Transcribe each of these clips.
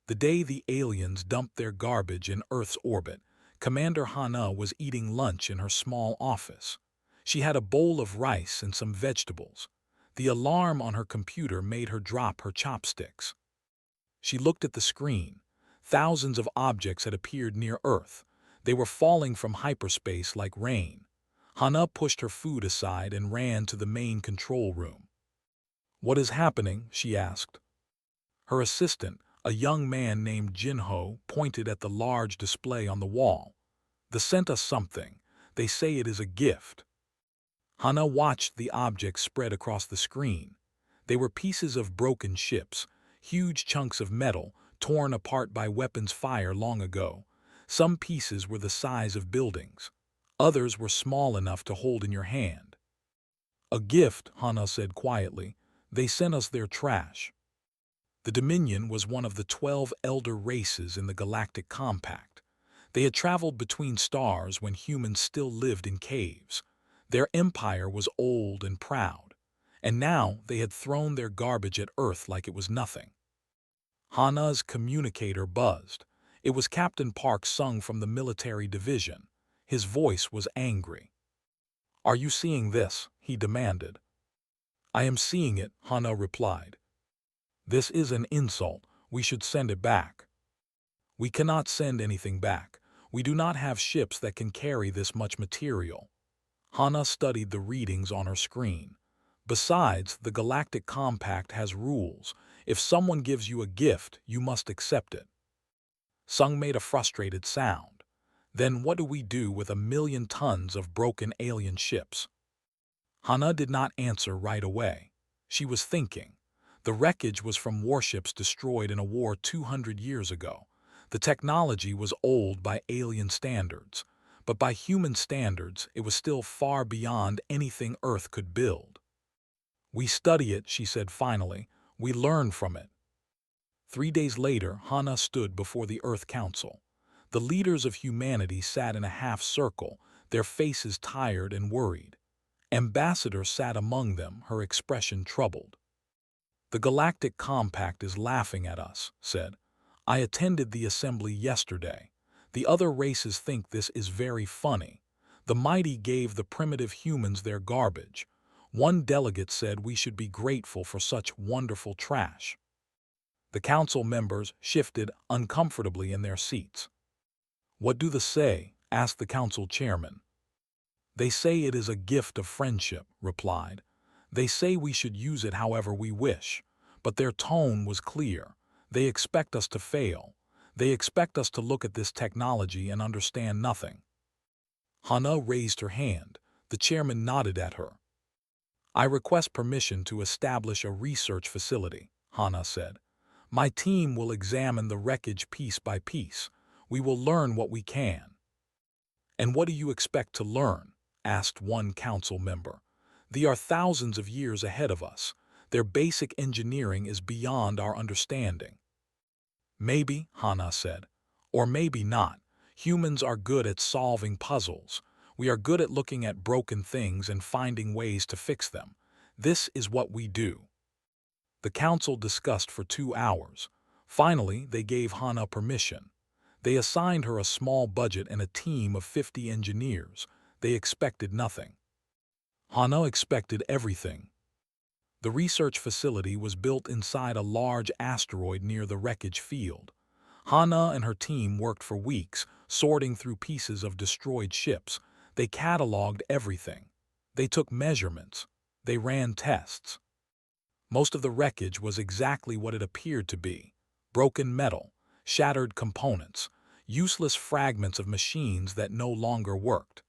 The day the aliens dumped their garbage in Earth's orbit, Commander Hana was eating lunch in her small office. She had a bowl of rice and some vegetables. The alarm on her computer made her drop her chopsticks. She looked at the screen. Thousands of objects had appeared near Earth. They were falling from hyperspace like rain. Hana pushed her food aside and ran to the main control room. "What is happening?" she asked. Her assistant, a young man named Jinho, pointed at the large display on the wall. "They sent us something. They say it is a gift." Hana watched the objects spread across the screen. They were pieces of broken ships, huge chunks of metal torn apart by weapons fire long ago. Some pieces were the size of buildings. Others were small enough to hold in your hand. "A gift," Hana said quietly. "They sent us their trash." The Dominion was one of the 12 elder races in the Galactic Compact. They had traveled between stars when humans still lived in caves. Their empire was old and proud, and now they had thrown their garbage at Earth like it was nothing. Hana's communicator buzzed. It was Captain Park Sung from the military division. His voice was angry. "Are you seeing this?" he demanded. "I am seeing it," Hana replied. "This is an insult. We should send it back." "We cannot send anything back. We do not have ships that can carry this much material." Hana studied the readings on her screen. "Besides, the Galactic Compact has rules. If someone gives you a gift, you must accept it." Sung made a frustrated sound. "Then what do we do with 1,000,000 tons of broken alien ships?" Hana did not answer right away. She was thinking. The wreckage was from warships destroyed in a war 200 years ago. The technology was old by alien standards, but by human standards it was still far beyond anything Earth could build. "We study it," she said finally. "We learn from it." 3 days later, Hana stood before the Earth Council. The leaders of humanity sat in a half circle, their faces tired and worried. Ambassador sat among them, her expression troubled. "The Galactic Compact is laughing at us," said. "I attended the assembly yesterday. The other races think this is very funny. The mighty gave the primitive humans their garbage. One delegate said we should be grateful for such wonderful trash." The council members shifted uncomfortably in their seats. "What do they say?" asked the council chairman. "They say it is a gift of friendship," replied. "They say we should use it however we wish." But their tone was clear. They expect us to fail. They expect us to look at this technology and understand nothing. Hana raised her hand. The chairman nodded at her. "I request permission to establish a research facility," Hana said. "My team will examine the wreckage piece by piece. We will learn what we can." "And what do you expect to learn?" asked one council member. "They are thousands of years ahead of us. Their basic engineering is beyond our understanding." "Maybe," Hana said. "Or maybe not. Humans are good at solving puzzles. We are good at looking at broken things and finding ways to fix them. This is what we do." The council discussed for 2 hours. Finally, they gave Hana permission. They assigned her a small budget and a team of 50 engineers. They expected nothing. Hana expected everything. The research facility was built inside a large asteroid near the wreckage field. Hana and her team worked for weeks, sorting through pieces of destroyed ships. They cataloged everything. They took measurements. They ran tests. Most of the wreckage was exactly what it appeared to be: broken metal, shattered components, useless fragments of machines that no longer worked.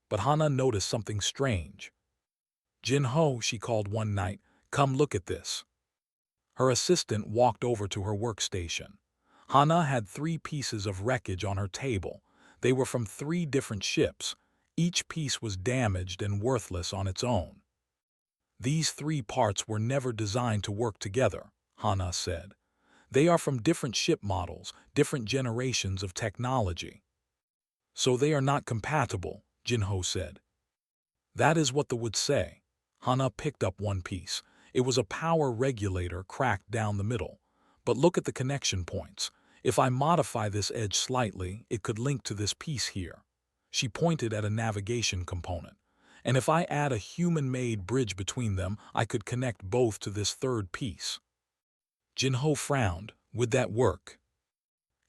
But Hana noticed something strange. "Jinho," she called one night, "come look at this." Her assistant walked over to her workstation. Hana had 3 pieces of wreckage on her table. They were from 3 different ships. Each piece was damaged and worthless on its own. "These 3 parts were never designed to work together," Hana said. "They are from different ship models, different generations of technology." "So they are not compatible," Jinho said. "That is what they would say." Hana picked up one piece. It was a power regulator cracked down the middle. But look at the connection points. If I modify this edge slightly, it could link to this piece here. She pointed at a navigation component. And if I add a human-made bridge between them, I could connect both to this third piece. Jinho frowned. Would that work?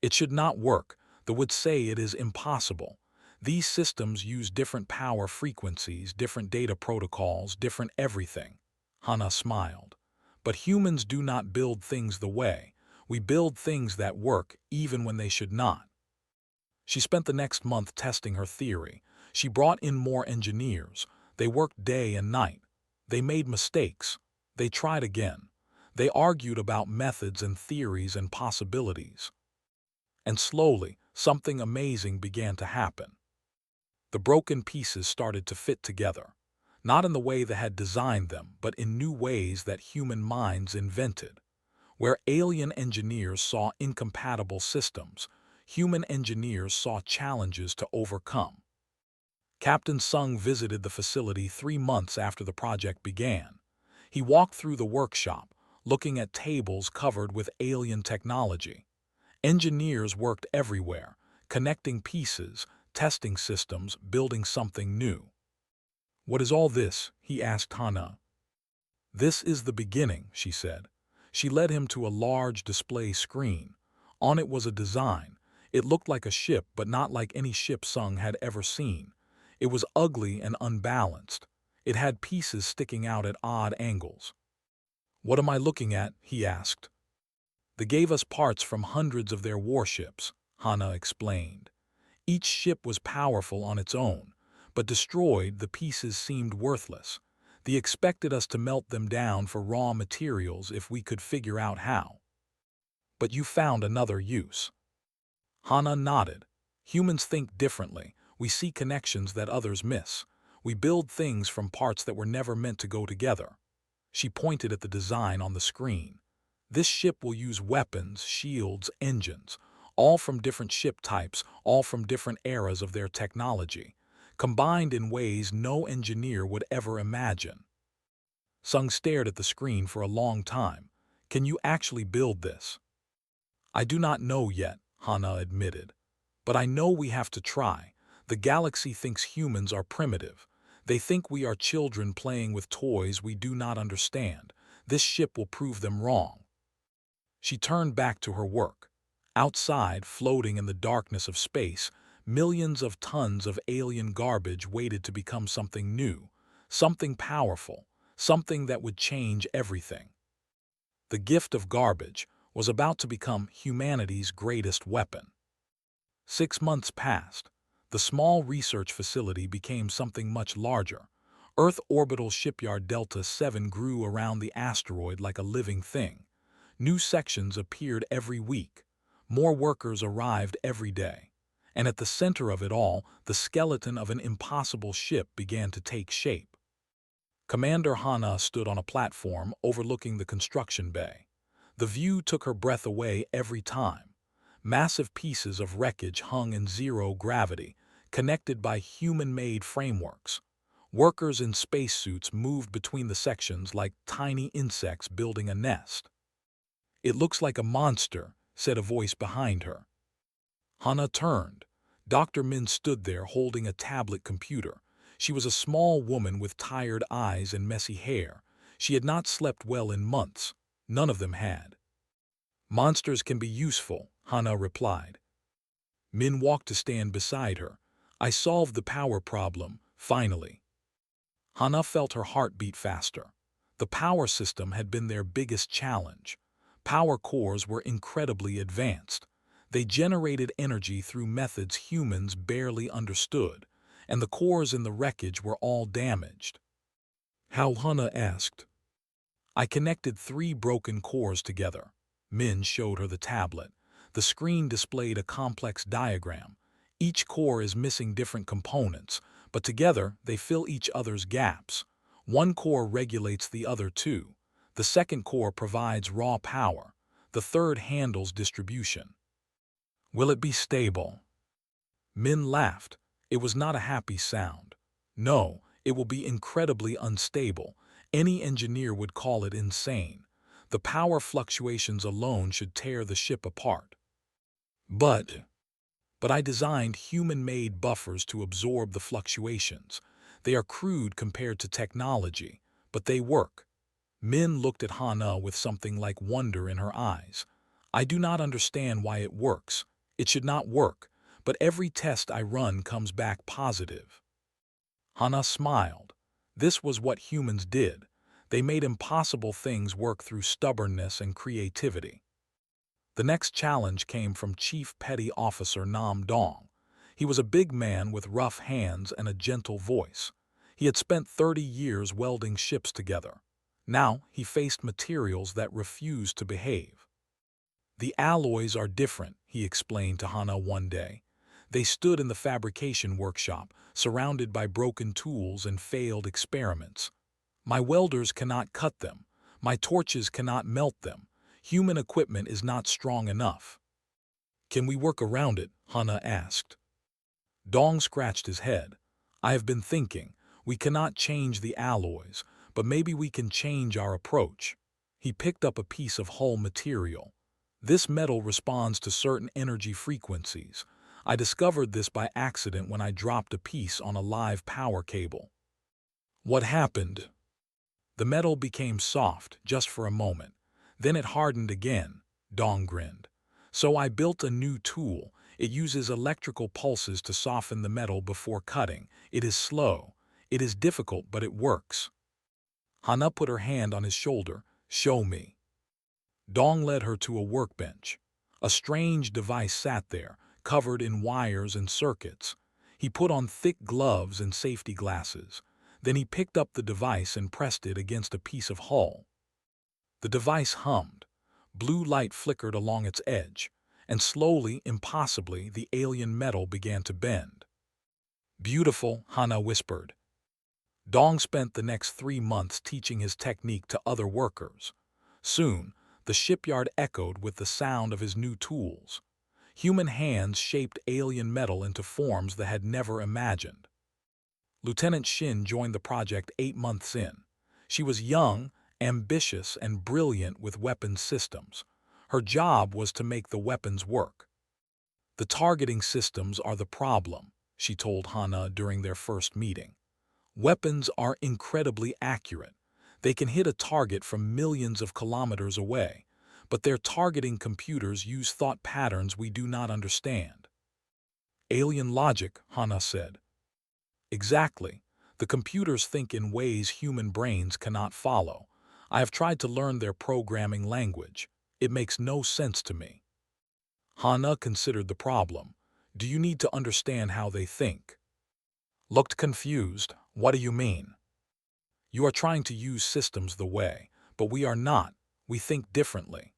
It should not work. They would say it is impossible. These systems use different power frequencies, different data protocols, different everything. Hana smiled. But humans do not build things the way. We build things that work even when they should not. She spent the next month testing her theory. She brought in more engineers. They worked day and night. They made mistakes. They tried again. They argued about methods and theories and possibilities. And slowly, something amazing began to happen. The broken pieces started to fit together, not in the way they had designed them, but in new ways that human minds invented. Where alien engineers saw incompatible systems, human engineers saw challenges to overcome. Captain Sung visited the facility 3 months after the project began. He walked through the workshop, looking at tables covered with alien technology. Engineers worked everywhere, connecting pieces, testing systems, building something new. "What is all this?" he asked Hana. "This is the beginning," she said. She led him to a large display screen. On it was a design. It looked like a ship, but not like any ship Sung had ever seen. It was ugly and unbalanced. It had pieces sticking out at odd angles. "What am I looking at?" he asked. "They gave us parts from hundreds of their warships," Hana explained. Each ship was powerful on its own, but destroyed, the pieces seemed worthless. They expected us to melt them down for raw materials if we could figure out how. "But you found another use." Hana nodded. "Humans think differently. We see connections that others miss. We build things from parts that were never meant to go together." She pointed at the design on the screen. "This ship will use weapons, shields, engines, all from different ship types, all from different eras of their technology, combined in ways no engineer would ever imagine." Sung stared at the screen for a long time. "Can you actually build this?" "I do not know yet," Hana admitted. "But I know we have to try. The galaxy thinks humans are primitive. They think we are children playing with toys we do not understand. This ship will prove them wrong." She turned back to her work. Outside, floating in the darkness of space, millions of tons of alien garbage waited to become something new, something powerful, something that would change everything. The gift of garbage was about to become humanity's greatest weapon. 6 months passed. The small research facility became something much larger. Earth Orbital Shipyard Delta 7 grew around the asteroid like a living thing. New sections appeared every week. More workers arrived every day. And at the center of it all, the skeleton of an impossible ship began to take shape. Commander Hana stood on a platform overlooking the construction bay. The view took her breath away every time. Massive pieces of wreckage hung in zero gravity, connected by human-made frameworks. Workers in spacesuits moved between the sections like tiny insects building a nest. "It looks like a monster," said a voice behind her. Hana turned. Dr. Min stood there holding a tablet computer. She was a small woman with tired eyes and messy hair. She had not slept well in months. None of them had. "Monsters can be useful," Hana replied. Min walked to stand beside her. "I solved the power problem, finally." Hana felt her heart beat faster. The power system had been their biggest challenge. Power cores were incredibly advanced. They generated energy through methods humans barely understood, and the cores in the wreckage were all damaged. "How?" Hana asked. "I connected 3 broken cores together." Min showed her the tablet. The screen displayed a complex diagram. Each core is missing different components, but together they fill each other's gaps. One core regulates the other 2. The second core provides raw power. The third handles distribution. "Will it be stable?" Min laughed. It was not a happy sound. "No, it will be incredibly unstable. Any engineer would call it insane. The power fluctuations alone should tear the ship apart. But I designed human-made buffers to absorb the fluctuations. They are crude compared to technology, but they work. Min looked at Hana with something like wonder in her eyes. I do not understand why it works. It should not work, but every test I run comes back positive. Hana smiled. This was what humans did. They made impossible things work through stubbornness and creativity. The next challenge came from Chief Petty Officer Nam Dong. He was a big man with rough hands and a gentle voice. He had spent 30 years welding ships together. Now he faced materials that refused to behave. The alloys are different, he explained to Hana one day. They stood in the fabrication workshop, surrounded by broken tools and failed experiments. My welders cannot cut them. My torches cannot melt them. Human equipment is not strong enough. Can we work around it? Hana asked. Dong scratched his head. I have been thinking, we cannot change the alloys, but maybe we can change our approach. He picked up a piece of hull material. This metal responds to certain energy frequencies. I discovered this by accident when I dropped a piece on a live power cable. What happened? The metal became soft just for a moment. Then it hardened again, Dong grinned. So I built a new tool. It uses electrical pulses to soften the metal before cutting. It is slow. It is difficult, but it works. Hana put her hand on his shoulder. Show me. Dong led her to a workbench. A strange device sat there, covered in wires and circuits. He put on thick gloves and safety glasses. Then he picked up the device and pressed it against a piece of hull. The device hummed. Blue light flickered along its edge, and slowly, impossibly, the alien metal began to bend. Beautiful, Hana whispered. Dong spent the next 3 months teaching his technique to other workers. Soon, the shipyard echoed with the sound of his new tools. Human hands shaped alien metal into forms they had never imagined. Lieutenant Shin joined the project 8 months in. She was young, ambitious, and brilliant with weapons systems. Her job was to make the weapons work. The targeting systems are the problem, she told Hana during their first meeting. Weapons are incredibly accurate. They can hit a target from millions of kilometers away, but their targeting computers use thought patterns we do not understand. Alien logic, Hana said. Exactly. The computers think in ways human brains cannot follow. I have tried to learn their programming language. It makes no sense to me. Hana considered the problem. Do you need to understand how they think? Looked confused. What do you mean? You are trying to use systems the way, but we are not. We think differently.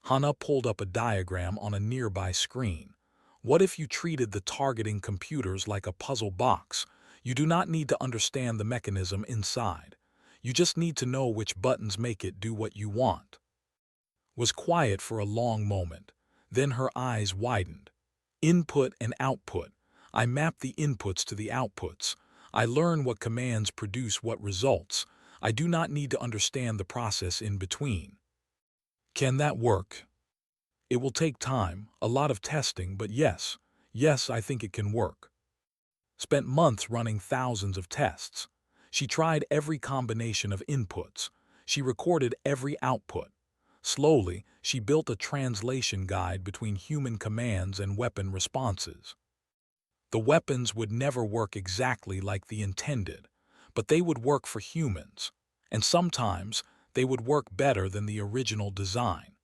Hana pulled up a diagram on a nearby screen. What if you treated the targeting computers like a puzzle box? You do not need to understand the mechanism inside. You just need to know which buttons make it do what you want. Was quiet for a long moment. Then her eyes widened. Input and output. I map the inputs to the outputs. I learn what commands produce what results. I do not need to understand the process in between. Can that work? It will take time, a lot of testing, but yes, I think it can work. Spent months running thousands of tests. She tried every combination of inputs. She recorded every output. Slowly, she built a translation guide between human commands and weapon responses. The weapons would never work exactly like the intended, but they would work for humans, and sometimes they would work better than the original design.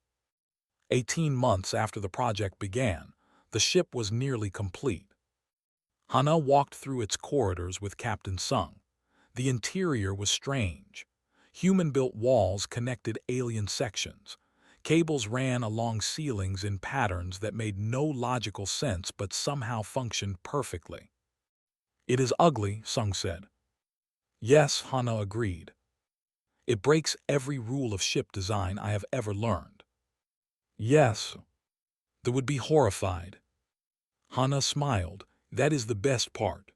18 months after the project began, the ship was nearly complete. Hana walked through its corridors with Captain Sung. The interior was strange. Human-built walls connected alien sections. Cables ran along ceilings in patterns that made no logical sense but somehow functioned perfectly. It is ugly, Sung said. Yes, Hana agreed. It breaks every rule of ship design I have ever learned. Yes. They would be horrified. Hana smiled. That is the best part.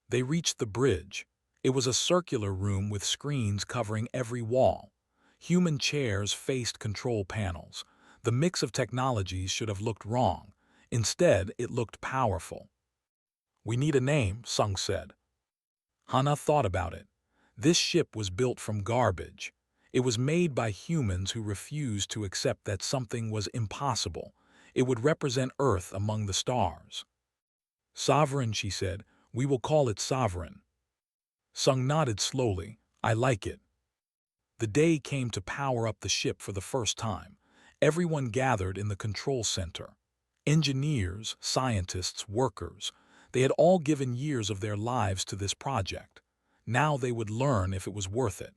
They reached the bridge. It was a circular room with screens covering every wall. Human chairs faced control panels. The mix of technologies should have looked wrong. Instead, it looked powerful. "We need a name," Sung said. Hana thought about it. This ship was built from garbage. It was made by humans who refused to accept that something was impossible. It would represent Earth among the stars. "Sovereign," she said. "We will call it Sovereign." Sung nodded slowly. "I like it." The day came to power up the ship for the first time. Everyone gathered in the control center. Engineers, scientists, workers. They had all given years of their lives to this project. Now they would learn if it was worth it.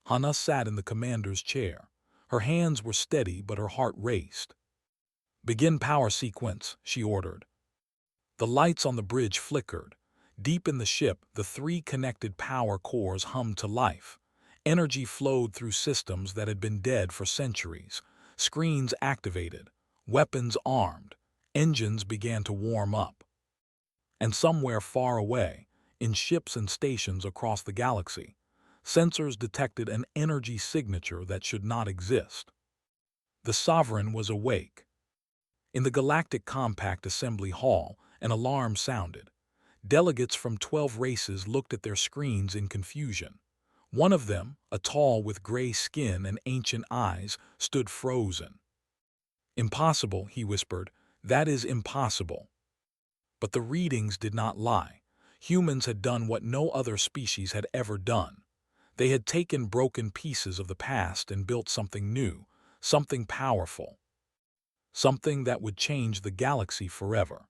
Hana sat in the commander's chair. Her hands were steady, but her heart raced. "Begin power sequence," she ordered. The lights on the bridge flickered. Deep in the ship, the three connected power cores hummed to life. Energy flowed through systems that had been dead for centuries. Screens activated, weapons armed, engines began to warm up. And somewhere far away, in ships and stations across the galaxy, sensors detected an energy signature that should not exist. The Sovereign was awake. In the Galactic Compact Assembly Hall, an alarm sounded. Delegates from 12 races looked at their screens in confusion. One of them, a tall with gray skin and ancient eyes, stood frozen. "Impossible," he whispered. "That is impossible." But the readings did not lie. Humans had done what no other species had ever done. They had taken broken pieces of the past and built something new, something powerful. Something that would change the galaxy forever.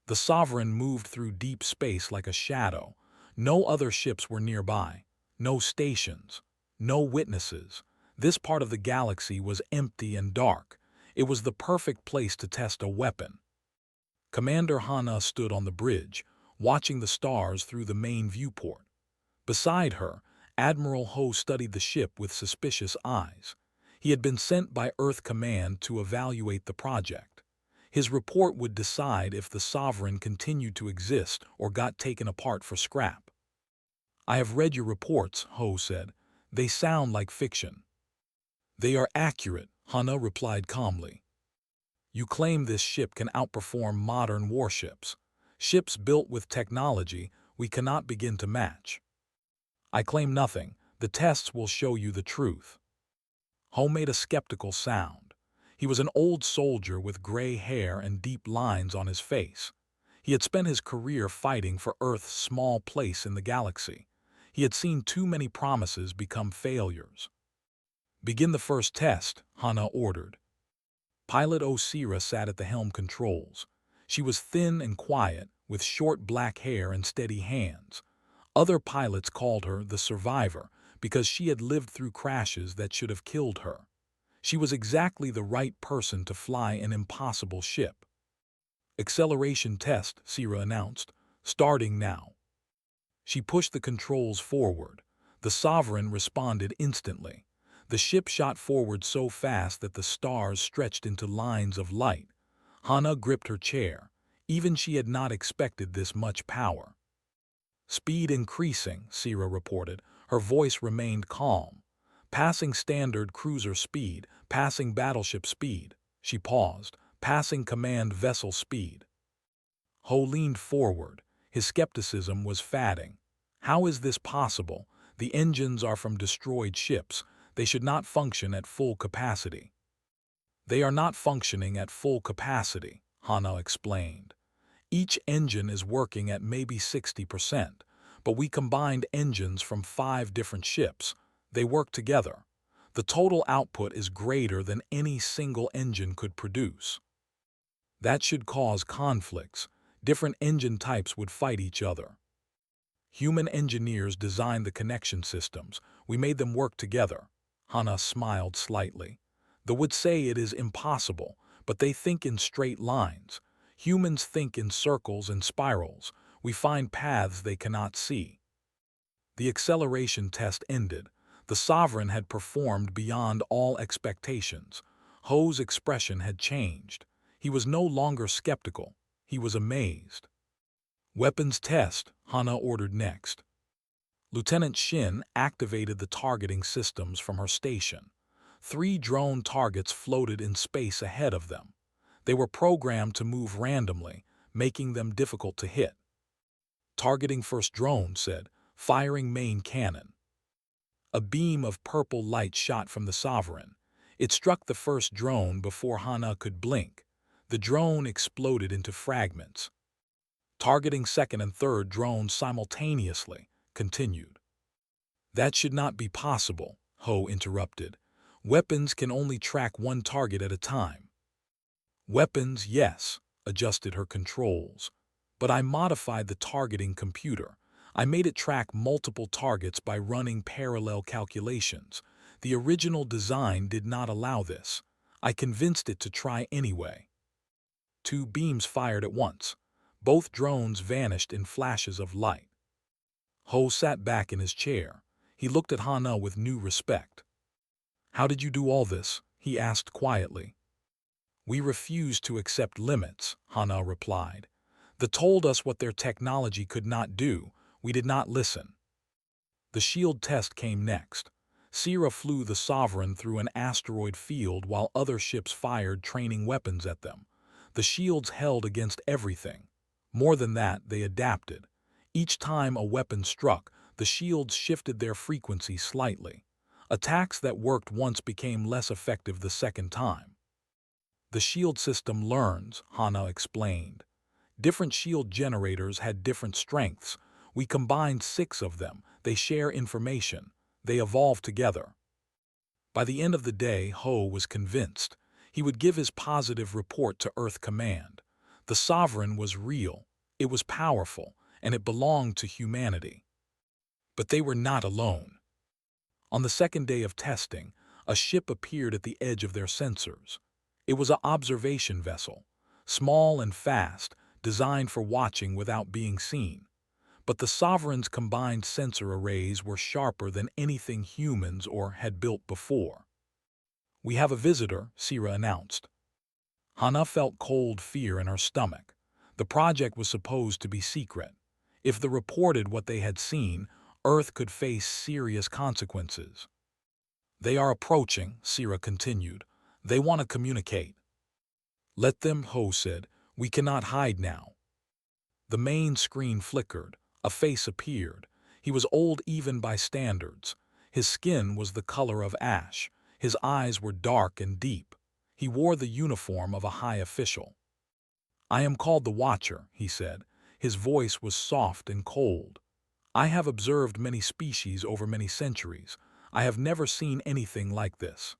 The Sovereign moved through deep space like a shadow. No other ships were nearby. No stations. No witnesses. This part of the galaxy was empty and dark. It was the perfect place to test a weapon. Commander Hana stood on the bridge, watching the stars through the main viewport. Beside her, Admiral Ho studied the ship with suspicious eyes. He had been sent by Earth Command to evaluate the project. His report would decide if the Sovereign continued to exist or got taken apart for scrap. "I have read your reports," Ho said. "They sound like fiction." "They are accurate," Hana replied calmly. "You claim this ship can outperform modern warships. Ships built with technology we cannot begin to match." "I claim nothing. The tests will show you the truth." Ho made a skeptical sound. He was an old soldier with gray hair and deep lines on his face. He had spent his career fighting for Earth's small place in the galaxy. He had seen too many promises become failures. "Begin the first test," Hana ordered. Pilot Osira sat at the helm controls. She was thin and quiet, with short black hair and steady hands. Other pilots called her the Survivor because she had lived through crashes that should have killed her. She was exactly the right person to fly an impossible ship. "Acceleration test," Sira announced, "starting now." She pushed the controls forward. The Sovereign responded instantly. The ship shot forward so fast that the stars stretched into lines of light. Hana gripped her chair. Even she had not expected this much power. "Speed increasing," Sira reported. Her voice remained calm. "Passing standard cruiser speed, passing battleship speed." She paused. "Passing command vessel speed." Ho leaned forward. His skepticism was fading. "How is this possible? The engines are from destroyed ships. They should not function at full capacity." "They are not functioning at full capacity," Hana explained. "Each engine is working at maybe 60%, but we combined engines from 5 different ships. They work together. The total output is greater than any single engine could produce. That should cause conflicts. Different engine types would fight each other. Human engineers designed the connection systems. We made them work together." Hana smiled slightly. "They would say it is impossible, but they think in straight lines. Humans think in circles and spirals. We find paths they cannot see." The acceleration test ended. The Sovereign had performed beyond all expectations. Ho's expression had changed. He was no longer skeptical. He was amazed. "Weapons test," Hana ordered next. Lieutenant Shin activated the targeting systems from her station. 3 drone targets floated in space ahead of them. They were programmed to move randomly, making them difficult to hit. Targeting first drone, said, firing main cannon. A beam of purple light shot from the Sovereign. It struck the first drone before Hana could blink. The drone exploded into fragments. Targeting second and third drones simultaneously, continued. That should not be possible, Ho interrupted. Weapons can only track one target at a time. Weapons, yes, adjusted her controls. But I modified the targeting computer. I made it track multiple targets by running parallel calculations. The original design did not allow this. I convinced it to try anyway. 2 beams fired at once. Both drones vanished in flashes of light. Ho sat back in his chair. He looked at Hana with new respect. How did you do all this? He asked quietly. We refused to accept limits, Hana replied. They told us what their technology could not do. We did not listen. The shield test came next. Sierra flew the Sovereign through an asteroid field while other ships fired training weapons at them. The shields held against everything. More than that, they adapted. Each time a weapon struck, the shields shifted their frequency slightly. Attacks that worked once became less effective the second time. The shield system learns, Hana explained. Different shield generators had different strengths. We combined 6 of them. They share information. They evolve together. By the end of the day, Ho was convinced. He would give his positive report to Earth Command. The Sovereign was real, it was powerful, and it belonged to humanity. But they were not alone. On the second day of testing, a ship appeared at the edge of their sensors. It was an observation vessel, small and fast, designed for watching without being seen. But the Sovereign's combined sensor arrays were sharper than anything humans or had built before. We have a visitor, Sierra announced. Hana felt cold fear in her stomach. The project was supposed to be secret. If they reported what they had seen, Earth could face serious consequences. They are approaching, Sierra continued. They want to communicate. Let them, Ho said. We cannot hide now. The main screen flickered. A face appeared. He was old even by standards. His skin was the color of ash. His eyes were dark and deep. He wore the uniform of a high official. I am called the Watcher, he said. His voice was soft and cold. I have observed many species over many centuries. I have never seen anything like this.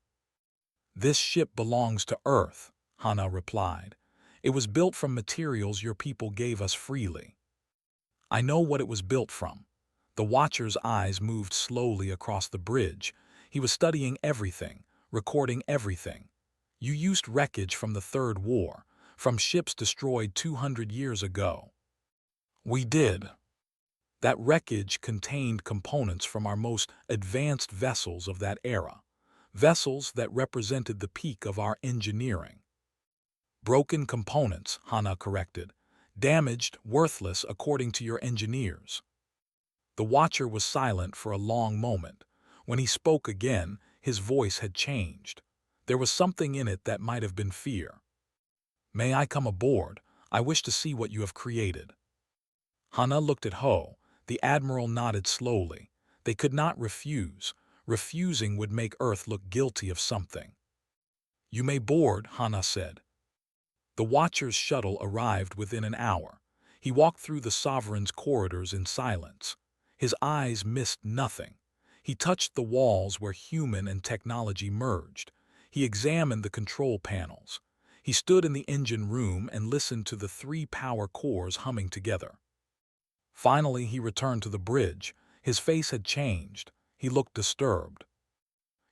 This ship belongs to Earth, Hana replied. It was built from materials your people gave us freely. I know what it was built from. The Watcher's eyes moved slowly across the bridge. He was studying everything, recording everything. You used wreckage from the Third War, from ships destroyed 200 years ago. We did. That wreckage contained components from our most advanced vessels of that era, vessels that represented the peak of our engineering. Broken components, Hana corrected. Damaged, worthless according to your engineers. The Watcher was silent for a long moment. When he spoke again, his voice had changed. There was something in it that might have been fear. May I come aboard? I wish to see what you have created. Hana looked at Ho. The Admiral nodded slowly. They could not refuse. Refusing would make Earth look guilty of something. You may board, Hana said. The Watcher's shuttle arrived within an hour. He walked through the Sovereign's corridors in silence. His eyes missed nothing. He touched the walls where human and technology merged. He examined the control panels. He stood in the engine room and listened to the 3 power cores humming together. Finally, he returned to the bridge. His face had changed. He looked disturbed.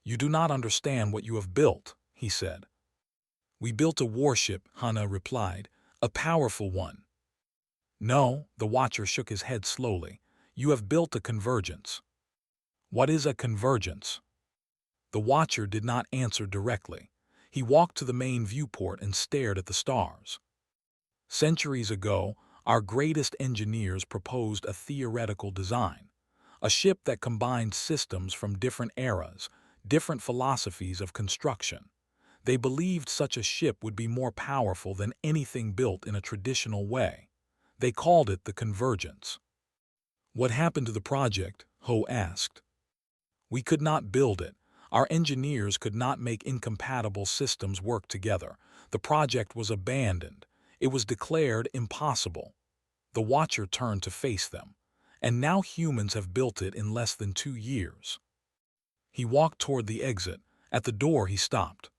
You do not understand what you have built, he said. We built a warship, Hana replied, a powerful one. No, the Watcher shook his head slowly. You have built a convergence. What is a convergence? The Watcher did not answer directly. He walked to the main viewport and stared at the stars. Centuries ago, our greatest engineers proposed a theoretical design, a ship that combined systems from different eras, different philosophies of construction. They believed such a ship would be more powerful than anything built in a traditional way. They called it the Convergence. What happened to the project? Ho asked. We could not build it. Our engineers could not make incompatible systems work together. The project was abandoned. It was declared impossible. The Watcher turned to face them. And now humans have built it in less than 2 years. He walked toward the exit. At the door he stopped.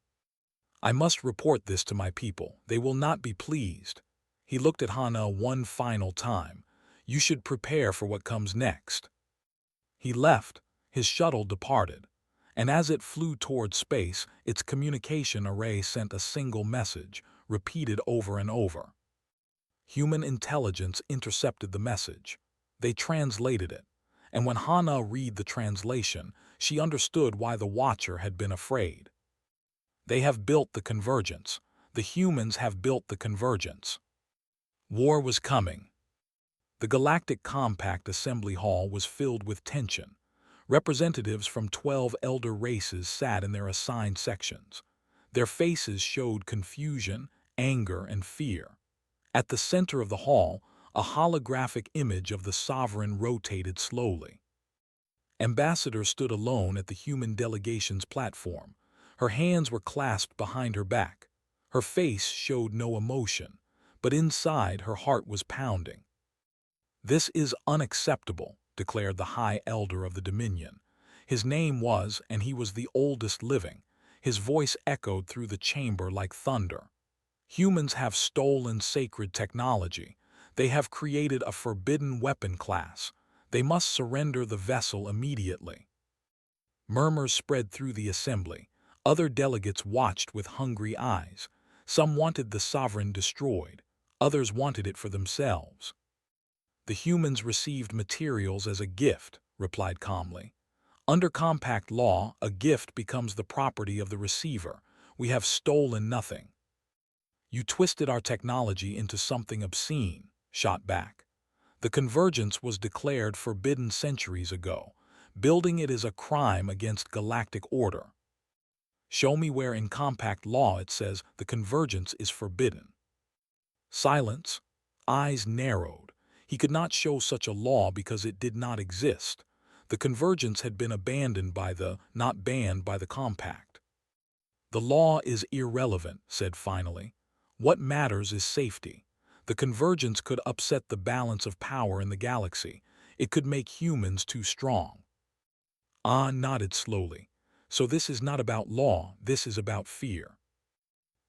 I must report this to my people. They will not be pleased. He looked at Hana one final time. You should prepare for what comes next. He left. His shuttle departed. And as it flew toward space, its communication array sent a single message, repeated over and over. Human intelligence intercepted the message. They translated it. And when Hana read the translation, she understood why the Watcher had been afraid. They have built the Convergence. The humans have built the Convergence. War was coming. The Galactic Compact Assembly Hall was filled with tension. Representatives from 12 elder races sat in their assigned sections. Their faces showed confusion, anger, and fear. At the center of the hall, a holographic image of the sovereign rotated slowly. Ambassador stood alone at the human delegation's platform. Her hands were clasped behind her back. Her face showed no emotion, but inside her heart was pounding. This is unacceptable, declared the High Elder of the Dominion. His name was, and he was the oldest living. His voice echoed through the chamber like thunder. Humans have stolen sacred technology. They have created a forbidden weapon class. They must surrender the vessel immediately. Murmurs spread through the assembly. Other delegates watched with hungry eyes. Some wanted the sovereign destroyed. Others wanted it for themselves. The humans received materials as a gift, replied calmly. Under compact law, a gift becomes the property of the receiver. We have stolen nothing. You twisted our technology into something obscene, shot back. The Convergence was declared forbidden centuries ago. Building it is a crime against galactic order. Show me where in compact law it says the Convergence is forbidden. Silence. Eyes narrowed. He could not show such a law because it did not exist. The Convergence had been abandoned by not banned by the compact. The law is irrelevant, said finally. What matters is safety. The Convergence could upset the balance of power in the galaxy. It could make humans too strong. Ah nodded slowly. So this is not about law, this is about fear.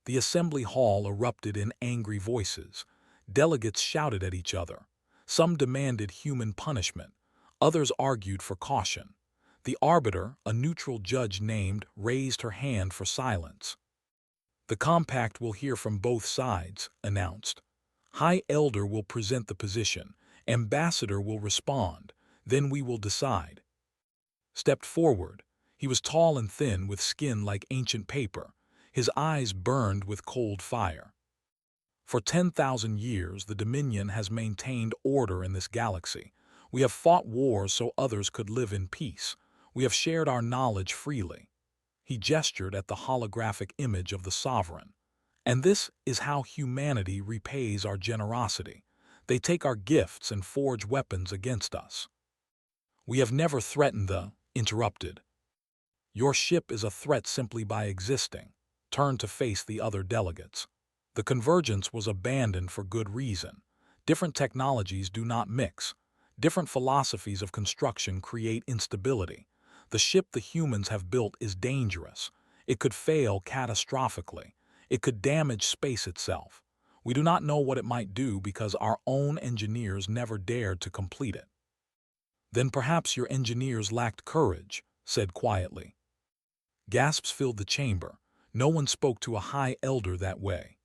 The assembly hall erupted in angry voices. Delegates shouted at each other. Some demanded human punishment. Others argued for caution. The arbiter, a neutral judge named, raised her hand for silence. The compact will hear from both sides, announced. High Elder will present the position. Ambassador will respond. Then we will decide. Stepped forward. He was tall and thin with skin like ancient paper. His eyes burned with cold fire. For 10,000 years, the Dominion has maintained order in this galaxy. We have fought wars so others could live in peace. We have shared our knowledge freely. He gestured at the holographic image of the sovereign. And this is how humanity repays our generosity. They take our gifts and forge weapons against us. We have never threatened interrupted. Your ship is a threat simply by existing. Turned to face the other delegates. The Convergence was abandoned for good reason. Different technologies do not mix. Different philosophies of construction create instability. The ship the humans have built is dangerous. It could fail catastrophically. It could damage space itself. We do not know what it might do because our own engineers never dared to complete it. Then perhaps your engineers lacked courage, said quietly. Gasps filled the chamber. No one spoke to a High Elder that way.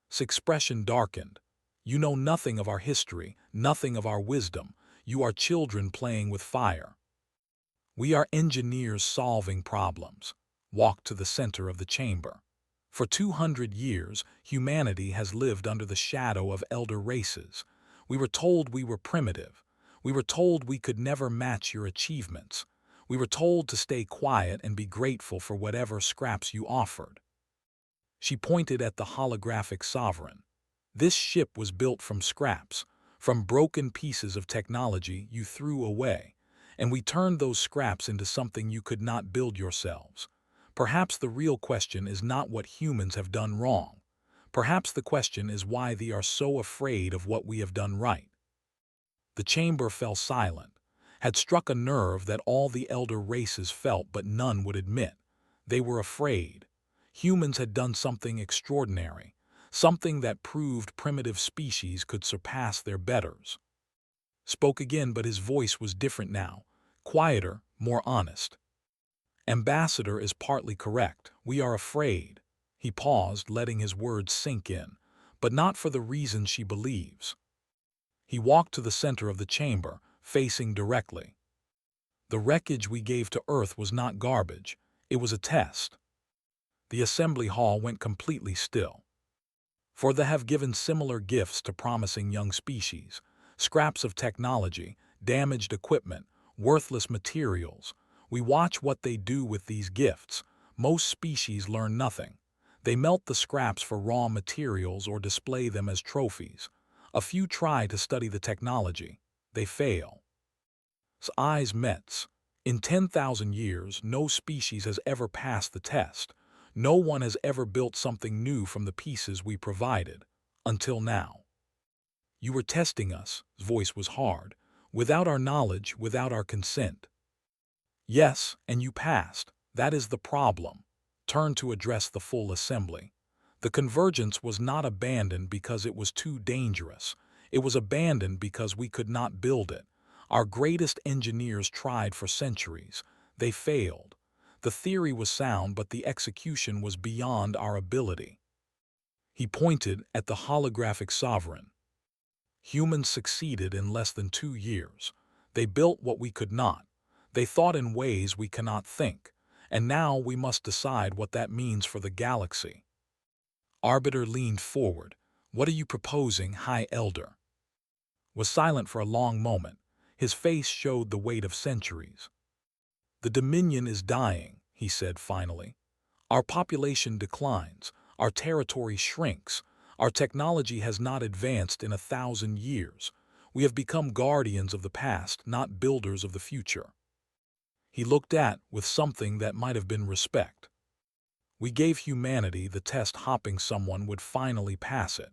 His expression darkened. You know nothing of our history, nothing of our wisdom. You are children playing with fire. We are engineers solving problems. Walked to the center of the chamber. For 200 years, humanity has lived under the shadow of elder races. We were told we were primitive. We were told we could never match your achievements. We were told to stay quiet and be grateful for whatever scraps you offered." She pointed at the holographic sovereign. "This ship was built from scraps, from broken pieces of technology you threw away, and we turned those scraps into something you could not build yourselves. Perhaps the real question is not what humans have done wrong. Perhaps the question is why they are so afraid of what we have done right." The chamber fell silent, had struck a nerve that all the elder races felt but none would admit. They were afraid. Humans had done something extraordinary, something that proved primitive species could surpass their betters. Spoke again, but his voice was different now, quieter, more honest. "Ambassador is partly correct. We are afraid." He paused, letting his words sink in, "but not for the reason she believes." He walked to the center of the chamber, facing directly. "The wreckage we gave to Earth was not garbage. It was a test." The assembly hall went completely still. "For they have given similar gifts to promising young species, scraps of technology, damaged equipment, worthless materials. We watch what they do with these gifts. Most species learn nothing. They melt the scraps for raw materials or display them as trophies. A few try to study the technology. They fail." His eyes met. "In 10,000 years, no species has ever passed the test. No one has ever built something new from the pieces we provided. Until now. You were testing us," his voice was hard, "without our knowledge, without our consent." "Yes, and you passed. That is the problem." Turned to address the full assembly. "The convergence was not abandoned because it was too dangerous. It was abandoned because we could not build it. Our greatest engineers tried for centuries. They failed. The theory was sound, but the execution was beyond our ability." He pointed at the holographic sovereign. "Humans succeeded in less than 2 years. They built what we could not. They thought in ways we cannot think. And now we must decide what that means for the galaxy." Arbiter leaned forward. "What are you proposing, High Elder?" Was silent for a long moment. His face showed the weight of centuries. "The Dominion is dying," he said finally. "Our population declines. Our territory shrinks. Our technology has not advanced in 1,000 years. We have become guardians of the past, not builders of the future." He looked with something that might have been respect. "We gave humanity the test, hoping someone would finally pass it.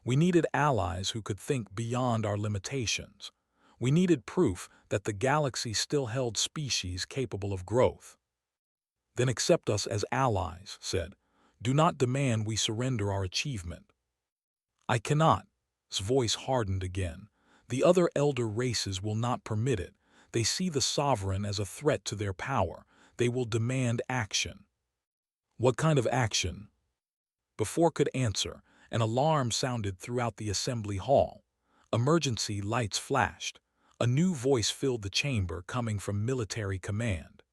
We needed allies who could think beyond our limitations. We needed proof that the galaxy still held species capable of growth." "Then accept us as allies," said. "Do not demand we surrender our achievement." "I cannot." His voice hardened again. "The other elder races will not permit it. They see the sovereign as a threat to their power. They will demand action." "What kind of action?" Before could answer, an alarm sounded throughout the assembly hall. Emergency lights flashed. A new voice filled the chamber, coming from military command.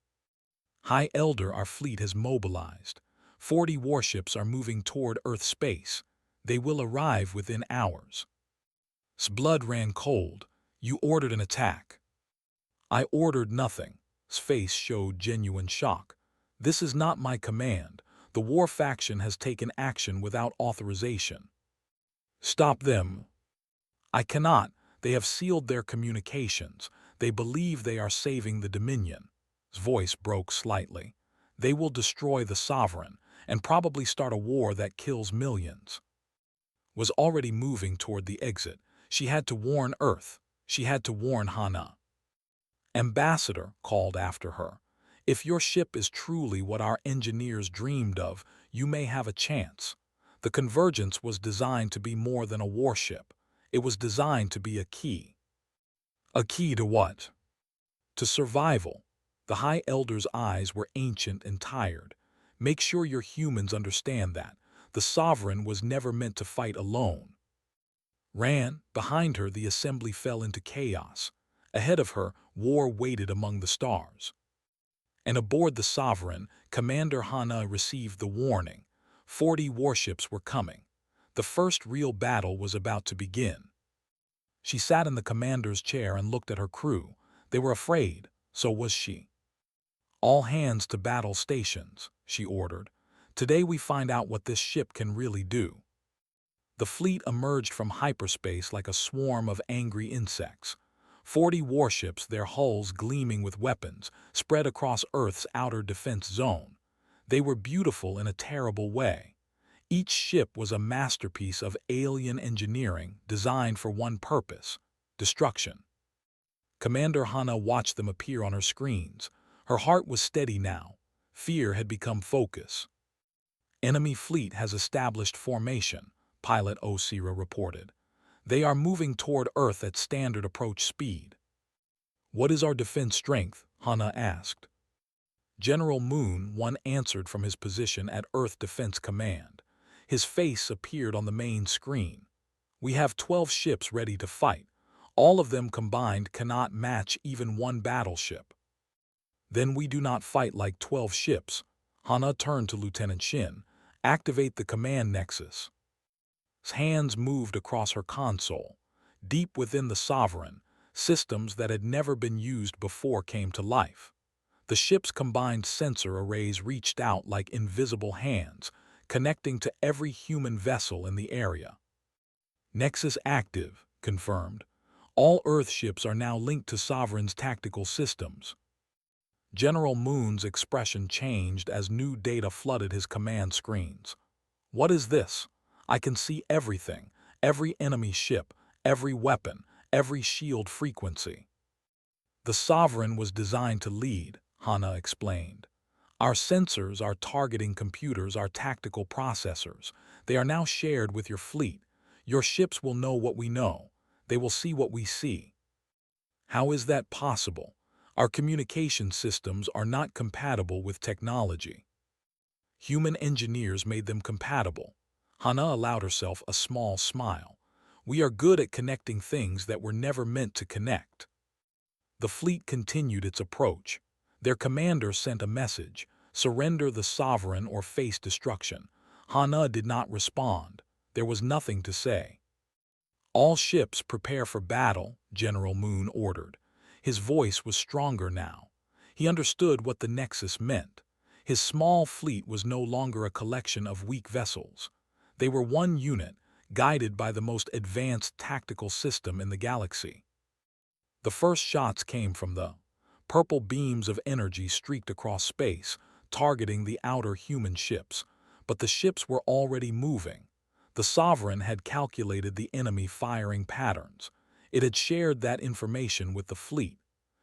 "High Elder, our fleet has mobilized. 40 warships are moving toward Earth space. They will arrive within hours." His blood ran cold. "You ordered an attack." "I ordered nothing." His face showed genuine shock. "This is not my command. The war faction has taken action without authorization." "Stop them." "I cannot. They have sealed their communications. They believe they are saving the Dominion." His voice broke slightly. "They will destroy the sovereign, and probably start a war that kills millions." Was already moving toward the exit. She had to warn Earth. She had to warn Hana. "Ambassador," called after her, "if your ship is truly what our engineers dreamed of, you may have a chance. The convergence was designed to be more than a warship. It was designed to be a key." "A key to what?" "To survival." The High Elder's eyes were ancient and tired. "Make sure your humans understand that. The Sovereign was never meant to fight alone." Behind her, the assembly fell into chaos. Ahead of her, war waited among the stars. And aboard the Sovereign, Commander Hana received the warning. 40 warships were coming. The first real battle was about to begin. She sat in the commander's chair and looked at her crew. They were afraid, so was she. "All hands to battle stations," she ordered. "Today we find out what this ship can really do." The fleet emerged from hyperspace like a swarm of angry insects. 40 warships, their hulls gleaming with weapons, spread across Earth's outer defense zone. They were beautiful in a terrible way. Each ship was a masterpiece of alien engineering designed for one purpose: destruction. Commander Hana watched them appear on her screens. Her heart was steady now. Fear had become focus. "Enemy fleet has established formation," Pilot Osira reported. "They are moving toward Earth at standard approach speed." "What is our defense strength?" Hana asked. General Moon One answered from his position at Earth Defense Command. His face appeared on the main screen. "We have 12 ships ready to fight. All of them combined cannot match even one battleship." "Then we do not fight like 12 ships." Hana turned to Lieutenant Shin. "Activate the command nexus." His hands moved across her console. Deep within the Sovereign, systems that had never been used before came to life. The ship's combined sensor arrays reached out like invisible hands, connecting to every human vessel in the area. "Nexus active," confirmed. "All Earth ships are now linked to Sovereign's tactical systems." General Moon's expression changed as new data flooded his command screens. "What is this? I can see everything, every enemy ship, every weapon, every shield frequency." "The Sovereign was designed to lead," Hana explained. "Our sensors, our targeting computers, our tactical processors, they are now shared with your fleet. Your ships will know what we know. They will see what we see." "How is that possible? Our communication systems are not compatible with technology." "Human engineers made them compatible." Hana allowed herself a small smile. "We are good at connecting things that were never meant to connect." The fleet continued its approach. Their commander sent a message: "Surrender the Sovereign or face destruction." Hana did not respond. There was nothing to say. "All ships prepare for battle," General Moon ordered. His voice was stronger now. He understood what the Nexus meant. His small fleet was no longer a collection of weak vessels. They were one unit, guided by the most advanced tactical system in the galaxy. The first shots came from the purple beams of energy streaked across space, targeting the outer human ships. But the ships were already moving. The Sovereign had calculated the enemy firing patterns. It had shared that information with the fleet.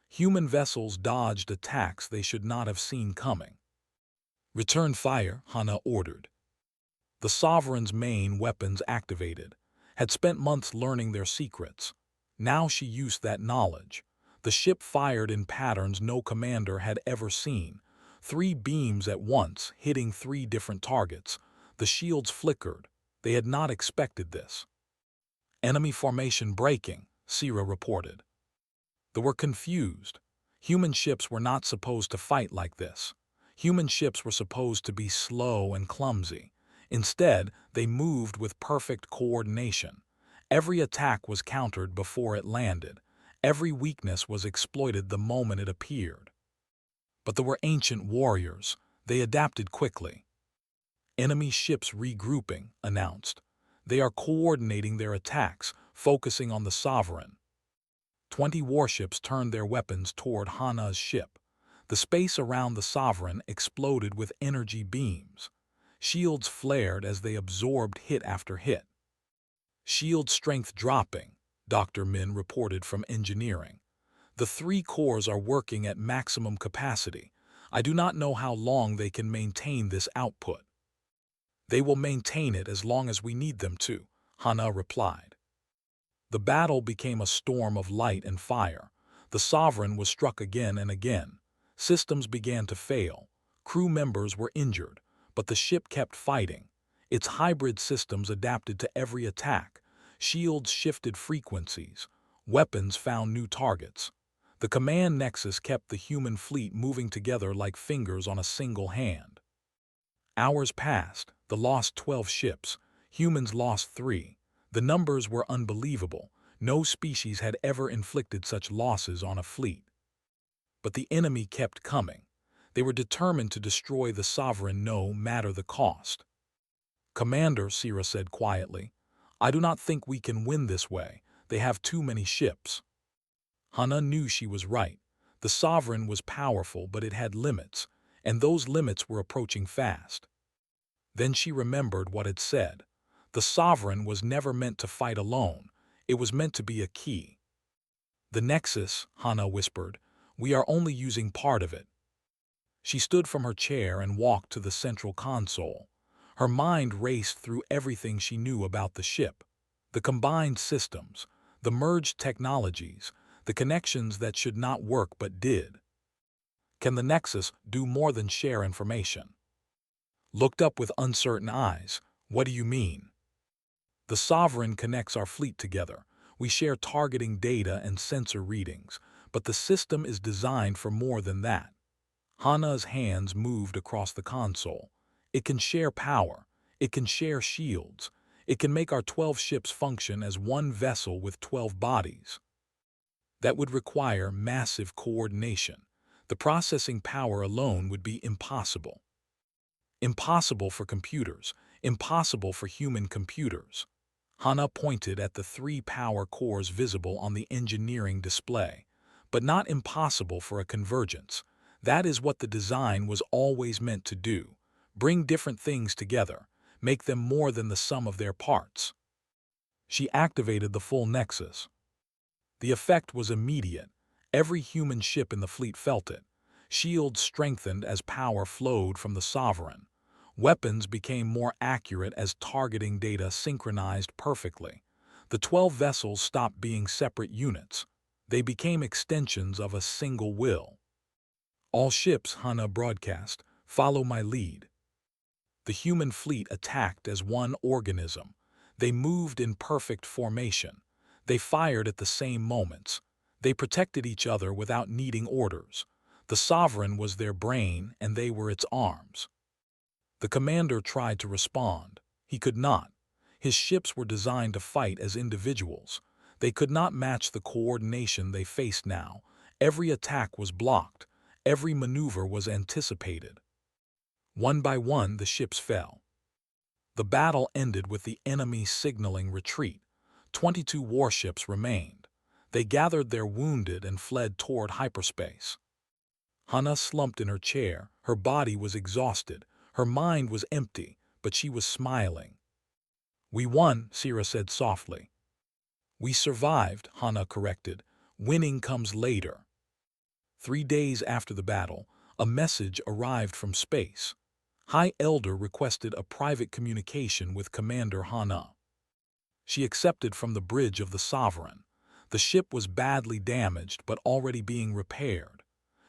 Human vessels dodged attacks they should not have seen coming. "Return fire," Hana ordered. The Sovereign's main weapons activated, had spent months learning their secrets. Now she used that knowledge. The ship fired in patterns no commander had ever seen. 3 beams at once, hitting 3 different targets. The shields flickered. They had not expected this. "Enemy formation breaking," Sira reported. They were confused. Human ships were not supposed to fight like this. Human ships were supposed to be slow and clumsy. Instead, they moved with perfect coordination. Every attack was countered before it landed. Every weakness was exploited the moment it appeared. But they were ancient warriors. They adapted quickly. "Enemy ships regrouping," announced. "They are coordinating their attacks, focusing on the Sovereign." 20 warships turned their weapons toward Hana's ship. The space around the Sovereign exploded with energy beams. Shields flared as they absorbed hit after hit. "Shield strength dropping," Dr. Min reported from engineering. "The 3 cores are working at maximum capacity. I do not know how long they can maintain this output." "They will maintain it as long as we need them to," Hana replied. The battle became a storm of light and fire. The Sovereign was struck again and again. Systems began to fail. Crew members were injured, but the ship kept fighting. Its hybrid systems adapted to every attack. Shields shifted frequencies. Weapons found new targets. The command nexus kept the human fleet moving together like fingers on a single hand. Hours passed. The lost 12 ships. Humans lost 3. The numbers were unbelievable. No species had ever inflicted such losses on a fleet. But the enemy kept coming. They were determined to destroy the Sovereign no matter the cost. "Commander," Sira said quietly, "I do not think we can win this way. They have too many ships." Hana knew she was right. The Sovereign was powerful, but it had limits, and those limits were approaching fast. Then she remembered what it said. The Sovereign was never meant to fight alone. It was meant to be a key. "The Nexus," Hana whispered, "we are only using part of it." She stood from her chair and walked to the central console. Her mind raced through everything she knew about the ship. The combined systems, the merged technologies, the connections that should not work but did. Can the Nexus do more than share information? Looked up with uncertain eyes. "What do you mean?" "The Sovereign connects our fleet together. We share targeting data and sensor readings, but the system is designed for more than that." Hana's hands moved across the console. "It can share power. It can share shields. It can make our 12 ships function as one vessel with 12 bodies." That would require massive coordination. The processing power alone would be impossible. Impossible for computers. Impossible for human computers. Hana pointed at the 3 power cores visible on the engineering display. But not impossible for a convergence. That is what the design was always meant to do. Bring different things together. Make them more than the sum of their parts. She activated the full Nexus. The effect was immediate. Every human ship in the fleet felt it. Shields strengthened as power flowed from the Sovereign. Weapons became more accurate as targeting data synchronized perfectly. The 12 vessels stopped being separate units. They became extensions of a single will. "All ships," Hana broadcast, "follow my lead." The human fleet attacked as one organism. They moved in perfect formation. They fired at the same moments. They protected each other without needing orders. The Sovereign was their brain, and they were its arms. The commander tried to respond. He could not. His ships were designed to fight as individuals. They could not match the coordination they faced now. Every attack was blocked. Every maneuver was anticipated. One by one, the ships fell. The battle ended with the enemy signaling retreat. 22 warships remained. They gathered their wounded and fled toward hyperspace. Hana slumped in her chair. Her body was exhausted. Her mind was empty, but she was smiling. "We won," Sira said softly. "We survived," Hana corrected. "Winning comes later." 3 days after the battle, a message arrived from space. High Elder requested a private communication with Commander Hana. She accepted from the bridge of the Sovereign. The ship was badly damaged but already being repaired.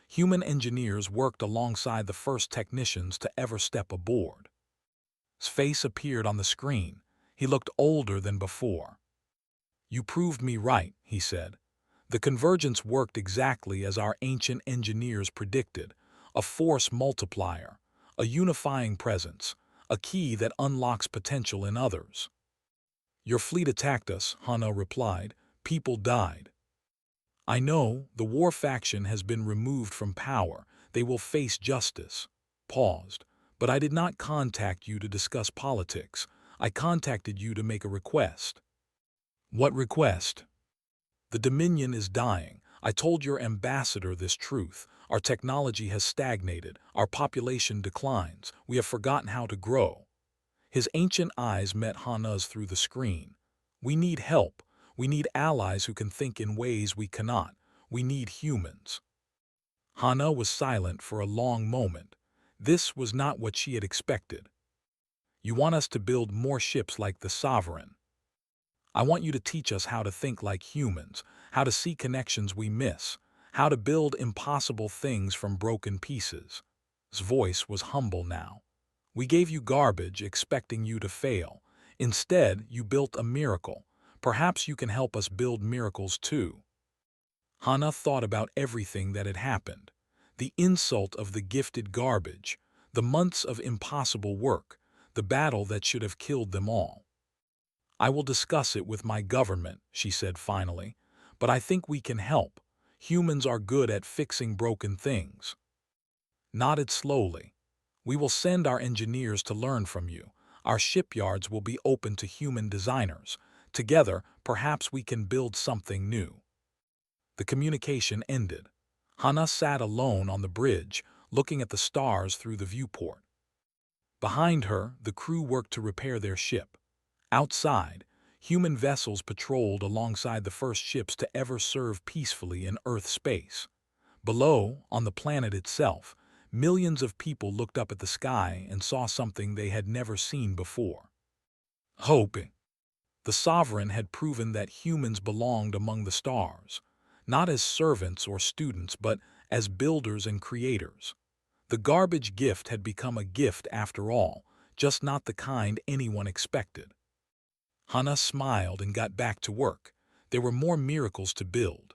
Human engineers worked alongside the first technicians to ever step aboard. His face appeared on the screen. He looked older than before. "You proved me right," he said. "The convergence worked exactly as our ancient engineers predicted. A force multiplier, a unifying presence, a key that unlocks potential in others." "Your fleet attacked us," Hana replied. "People died." "I know, the war faction has been removed from power. They will face justice." Paused. "But I did not contact you to discuss politics. I contacted you to make a request." "What request?" "The Dominion is dying. I told your ambassador this truth. Our technology has stagnated. Our population declines. We have forgotten how to grow." His ancient eyes met Hana's through the screen. "We need help. We need allies who can think in ways we cannot. We need humans." Hana was silent for a long moment. This was not what she had expected. "You want us to build more ships like the Sovereign. I want you to teach us how to think like humans, how to see connections we miss, how to build impossible things from broken pieces." His voice was humble now. "We gave you garbage expecting you to fail. Instead, you built a miracle. Perhaps you can help us build miracles too." Hana thought about everything that had happened. The insult of the gifted garbage, the months of impossible work, the battle that should have killed them all. I will discuss it with my government, she said finally. But I think we can help. Humans are good at fixing broken things. Nodded slowly. We will send our engineers to learn from you. Our shipyards will be open to human designers. Together, perhaps we can build something new. The communication ended. Hana sat alone on the bridge, looking at the stars through the viewport. Behind her, the crew worked to repair their ship. Outside, human vessels patrolled alongside the first ships to ever serve peacefully in Earth space. Below, on the planet itself, millions of people looked up at the sky and saw something they had never seen before. Hope. The sovereign had proven that humans belonged among the stars, not as servants or students, but as builders and creators. The garbage gift had become a gift after all, just not the kind anyone expected. Hana smiled and got back to work. There were more miracles to build.